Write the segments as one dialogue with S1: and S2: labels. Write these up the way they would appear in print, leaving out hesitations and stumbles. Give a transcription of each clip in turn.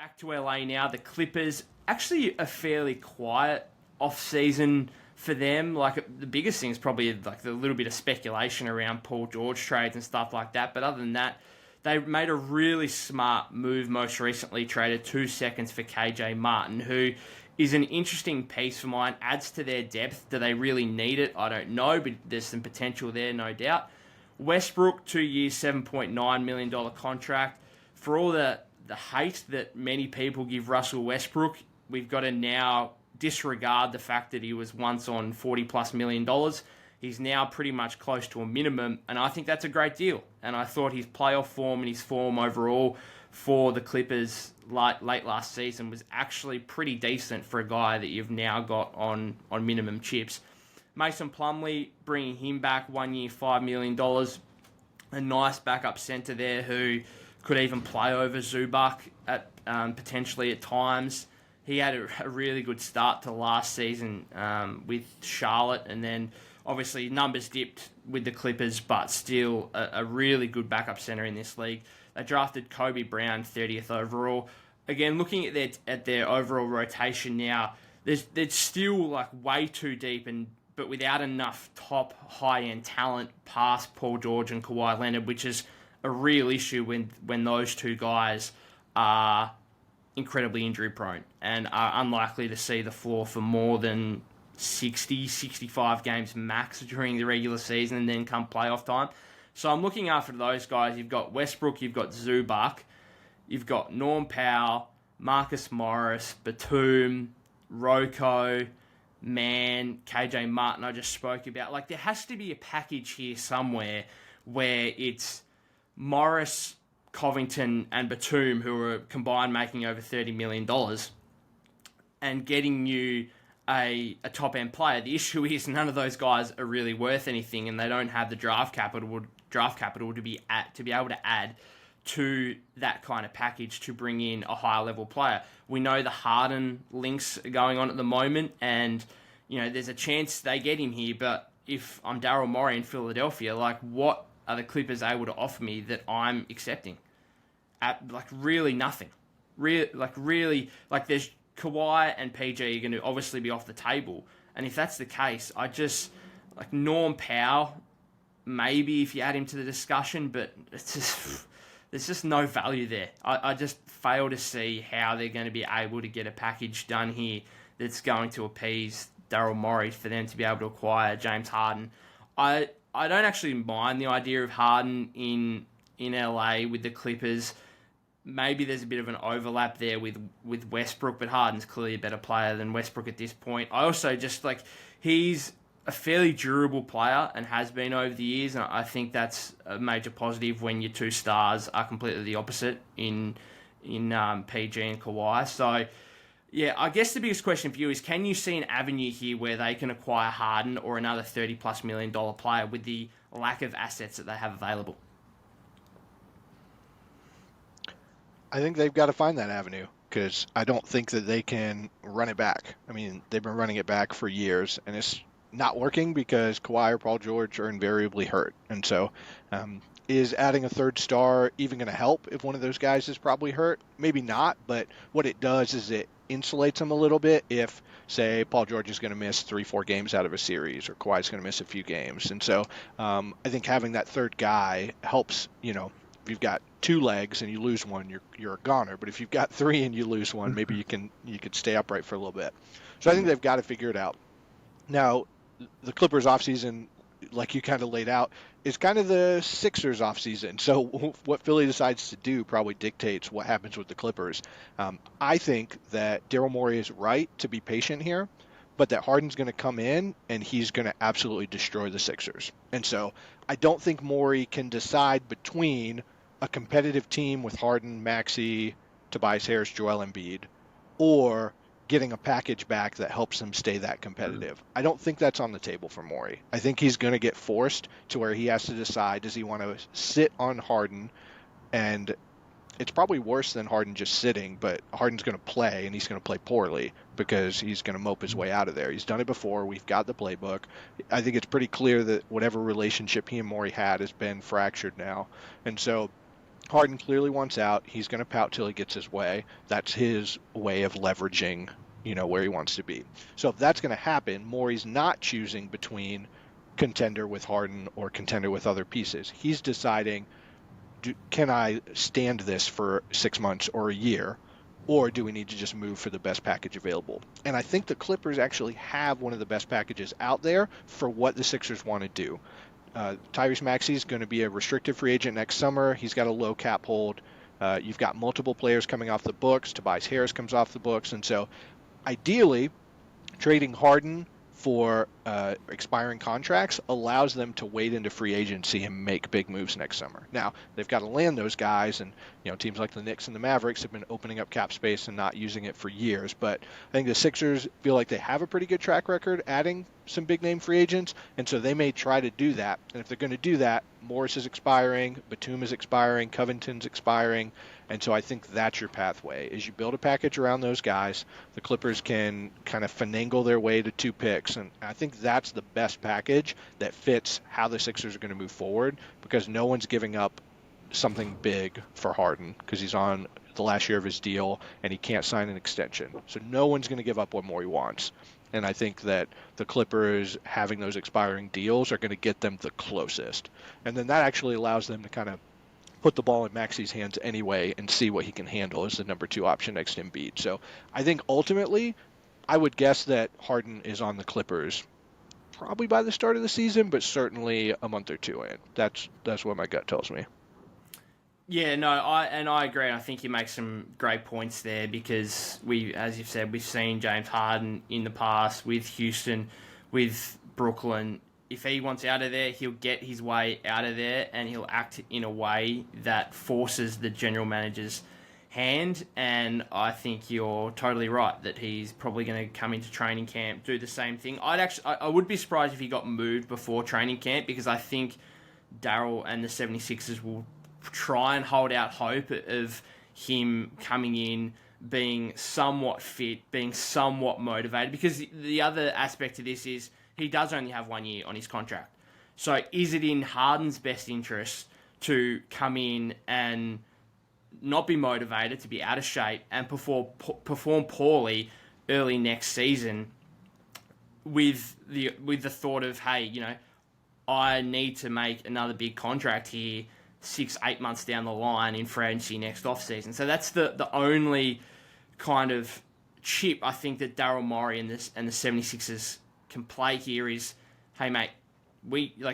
S1: Back to LA now. The Clippers, actually a fairly quiet off-season for them. Like, the biggest thing is probably like the little bit of speculation around Paul George trades and stuff like that. But other than that, they made a really smart move most recently, traded 2 seconds for KJ Martin, who is an interesting piece for mine, adds to their depth. Do they really need it? I don't know, but there's some potential there, no doubt. Westbrook, 2 years, $7.9 million contract. For all the hate that many people give Russell Westbrook, we've got to now disregard the fact that he was once on $40+ million. He's now pretty much close to a minimum, and I think that's a great deal. And I thought his playoff form and his form overall for the Clippers late last season was actually pretty decent for a guy that you've now got on minimum chips. Mason Plumlee, bringing him back 1 year, $5 million. A nice backup centre there who could even play over Zubac at potentially at times. He had a really good start to last season with Charlotte, and then obviously numbers dipped with the Clippers, but still a really good backup centre in this league. They drafted Kobe Brown 30th overall. Again, looking at their overall rotation now, they're still like way too deep, but without enough top high-end talent past Paul George and Kawhi Leonard, which is a real issue when those two guys are incredibly injury prone and are unlikely to see the floor for more than 60, 65 games max during the regular season and then come playoff time. So I'm looking after those guys. You've got Westbrook, you've got Zubac, you've got Norm Powell, Marcus Morris, Batum, Rocco, Mann, KJ Martin I just spoke about. Like, there has to be a package here somewhere where it's Morris, Covington, and Batum, who are combined making over $30 million, and getting you a top-end player. The issue is none of those guys are really worth anything, and they don't have the draft capital to be able to add to that kind of package to bring in a higher-level player. We know the Harden links are going on at the moment, and there's a chance they get him here, but if I'm Daryl Morey in Philadelphia, like, what are the Clippers able to offer me that I'm accepting? Really nothing. Really, there's Kawhi and PG are going to obviously be off the table. And if that's the case, Norm Powell, maybe if you add him to the discussion, but there's just no value there. I just fail to see how they're going to be able to get a package done here that's going to appease Daryl Morey for them to be able to acquire James Harden. I don't actually mind the idea of Harden in LA with the Clippers. Maybe there's a bit of an overlap there with Westbrook, but Harden's clearly a better player than Westbrook at this point. I also just he's a fairly durable player and has been over the years, and I think that's a major positive when your two stars are completely the opposite in PG and Kawhi. So, yeah, I guess the biggest question for you is, can you see an avenue here where they can acquire Harden or another $30+ million player with the lack of assets that they have available?
S2: I think they've got to find that avenue, because I don't think that they can run it back. I mean, they've been running it back for years, and it's not working because Kawhi or Paul George are invariably hurt. And so is adding a third star even going to help if one of those guys is probably hurt? Maybe not, but what it does is it insulates them a little bit if, say, Paul George is going to miss 3-4 games out of a series, or Kawhi's going to miss a few games. And so I think having that third guy helps. If you've got 2 legs and you lose one, you're a goner. But if you've got 3 and you lose one, maybe you could stay upright for a little bit. So I think they've got to figure it out. Now, the Clippers offseason, like you kind of laid out, is kind of the Sixers offseason. So what Philly decides to do probably dictates what happens with the Clippers. I think that Daryl Morey is right to be patient here, but that Harden's going to come in and he's going to absolutely destroy the Sixers. And so I don't think Morey can decide between a competitive team with Harden, Maxey, Tobias Harris, Joel Embiid, or getting a package back that helps him stay that competitive. I don't think that's on the table for Morey. I think he's going to get forced to where he has to decide, does he want to sit on Harden? And it's probably worse than Harden just sitting, but Harden's going to play, and he's going to play poorly because he's going to mope his way out of there. He's done it before. We've got the playbook. I think it's pretty clear that whatever relationship he and Morey had has been fractured now. And so Harden clearly wants out. He's going to pout till he gets his way. That's his way of leveraging, where he wants to be. So if that's going to happen, Morey's not choosing between contender with Harden or contender with other pieces. He's deciding, can I stand this for 6 months or a year? Or do we need to just move for the best package available? And I think the Clippers actually have one of the best packages out there for what the Sixers want to do. Tyrese Maxey is going to be a restricted free agent next summer. He's got a low cap hold. You've got multiple players coming off the books. Tobias Harris comes off the books. And so ideally, trading Harden for expiring contracts allows them to wade into free agency and make big moves next summer. Now, they've got to land those guys, and teams like the Knicks and the Mavericks have been opening up cap space and not using it for years. But I think the Sixers feel like they have a pretty good track record adding some big name free agents, and so they may try to do that. And if they're going to do that, Morris is expiring, Batum is expiring, Covington's expiring, and so I think that's your pathway, is you build a package around those guys. The Clippers can kind of finagle their way to 2 picks, and I think that's the best package that fits how the Sixers are going to move forward, because no one's giving up something big for Harden because he's on the last year of his deal and he can't sign an extension. So no one's going to give up what more he wants. And I think that the Clippers having those expiring deals are going to get them the closest. And then that actually allows them to kind of put the ball in Maxey's hands anyway and see what he can handle as the number 2 option next to Embiid. So I think ultimately, I would guess that Harden is on the Clippers probably by the start of the season, but certainly a month or 2 in. That's what my gut tells me.
S1: Yeah, no, I agree. I think you make some great points there because as you've said, we've seen James Harden in the past with Houston, with Brooklyn. If he wants out of there, he'll get his way out of there and he'll act in a way that forces the general manager's hand. And I think you're totally right that he's probably going to come into training camp, do the same thing. I would be surprised if he got moved before training camp because I think Daryl and the 76ers will try and hold out hope of him coming in, being somewhat fit, being somewhat motivated. Because the other aspect of this is he does only have 1 year on his contract. So is it in Harden's best interest to come in and not be motivated, to be out of shape, and perform poorly early next season with the thought of, hey, I need to make another big contract here 6-8 months down the line in free agency next offseason. So that's the only kind of chip I think that Daryl Morey and the 76ers can play here is, hey mate,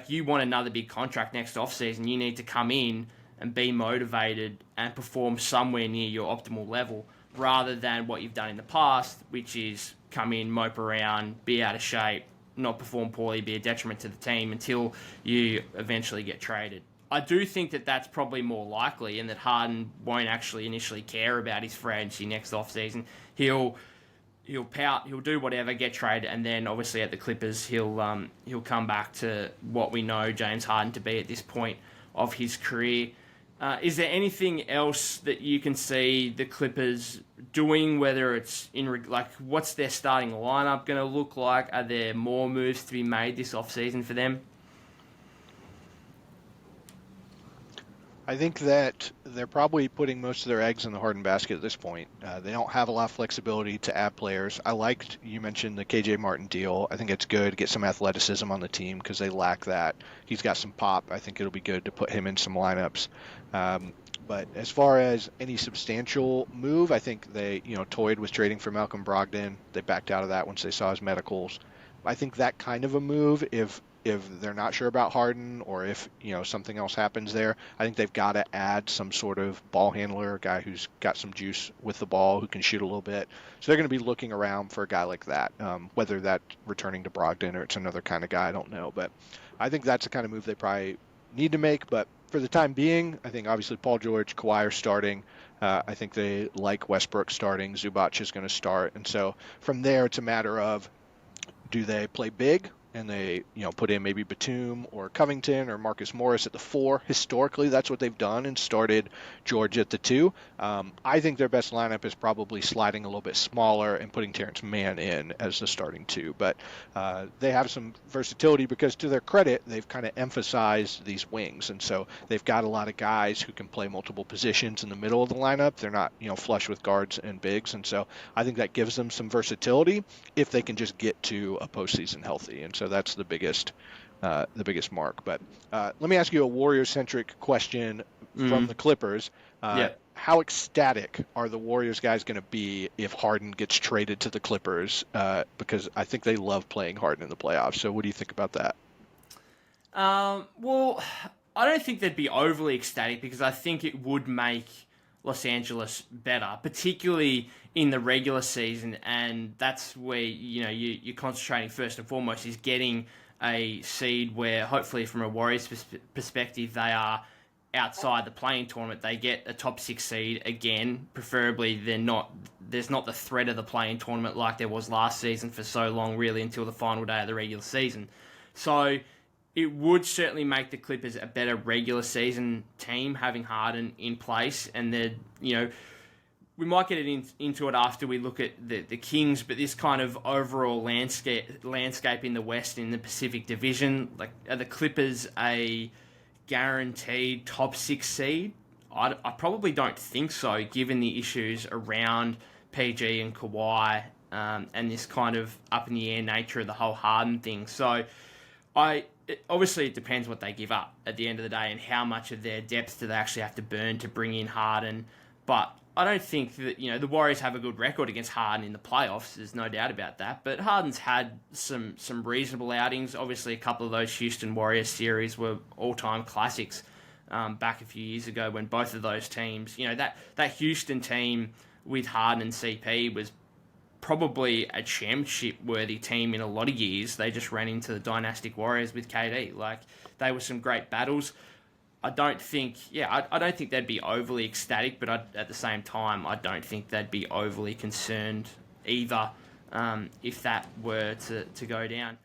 S1: you want another big contract next offseason, you need to come in and be motivated and perform somewhere near your optimal level rather than what you've done in the past, which is come in, mope around, be out of shape, not perform poorly, be a detriment to the team until you eventually get traded. I do think that that's probably more likely and that Harden won't actually initially care about his free agency next offseason. He'll pout, he'll do whatever, get traded, and then obviously at the Clippers he'll come back to what we know James Harden to be at this point of his career. Is there anything else that you can see the Clippers doing, whether it's what's their starting lineup going to look like? Are there more moves to be made this offseason for them?
S2: I think that they're probably putting most of their eggs in the Harden basket at this point. They don't have a lot of flexibility to add players. You mentioned the KJ Martin deal. I think it's good to get some athleticism on the team because they lack that. He's got some pop. I think it'll be good to put him in some lineups. But as far as any substantial move, I think they, toyed with trading for Malcolm Brogdon. They backed out of that once they saw his medicals. I think that kind of a move, if they're not sure about Harden or if something else happens there, I think they've got to add some sort of ball handler, a guy who's got some juice with the ball, who can shoot a little bit. So they're going to be looking around for a guy like that. Whether that's returning to Brogdon or it's another kind of guy, I don't know. But I think that's the kind of move they probably need to make. But for the time being, I think obviously Paul George, Kawhi are starting. I think they like Westbrook starting. Zubac is going to start. And so from there, it's a matter of, do they play big and they, put in maybe Batum or Covington or Marcus Morris at the 4. Historically, that's what they've done and started George at the 2. I think their best lineup is probably sliding a little bit smaller and putting Terrence Mann in as the starting 2. But they have some versatility because, to their credit, they've kind of emphasized these wings. And so they've got a lot of guys who can play multiple positions in the middle of the lineup. They're not, flush with guards and bigs. And so I think that gives them some versatility if they can just get to a postseason healthy. And so that's the biggest mark. But let me ask you a Warriors-centric question from the Clippers.
S1: Yeah.
S2: How ecstatic are the Warriors guys going to be if Harden gets traded to the Clippers? Because I think they love playing Harden in the playoffs. So what do you think about that?
S1: Well, I don't think they'd be overly ecstatic because I think it would make Los Angeles better, particularly in the regular season, and that's where you're concentrating first and foremost is getting a seed where hopefully from a Warriors perspective they are outside the play-in tournament. They get a top 6 seed again, preferably there's not the threat of the play-in tournament like there was last season for so long, really, until the final day of the regular season. So it would certainly make the Clippers a better regular season team having Harden in place, and we might get into it after we look at the Kings, but this kind of overall landscape in the West, in the Pacific Division, like, are the Clippers a guaranteed top 6 seed? I probably don't think so, given the issues around PG and Kawhi, and this kind of up in the air nature of the whole Harden thing. So obviously it depends what they give up at the end of the day and how much of their depth do they actually have to burn to bring in Harden. But I don't think that, the Warriors have a good record against Harden in the playoffs. There's no doubt about that. But Harden's had some reasonable outings. Obviously, a couple of those Houston Warriors series were all-time classics back a few years ago when both of those teams, that Houston team with Harden and CP was probably a championship-worthy team in a lot of years. They just ran into the dynastic Warriors with KD. Like, they were some great battles. I don't think they'd be overly ecstatic, but at the same time, I don't think they'd be overly concerned either if that were to go down.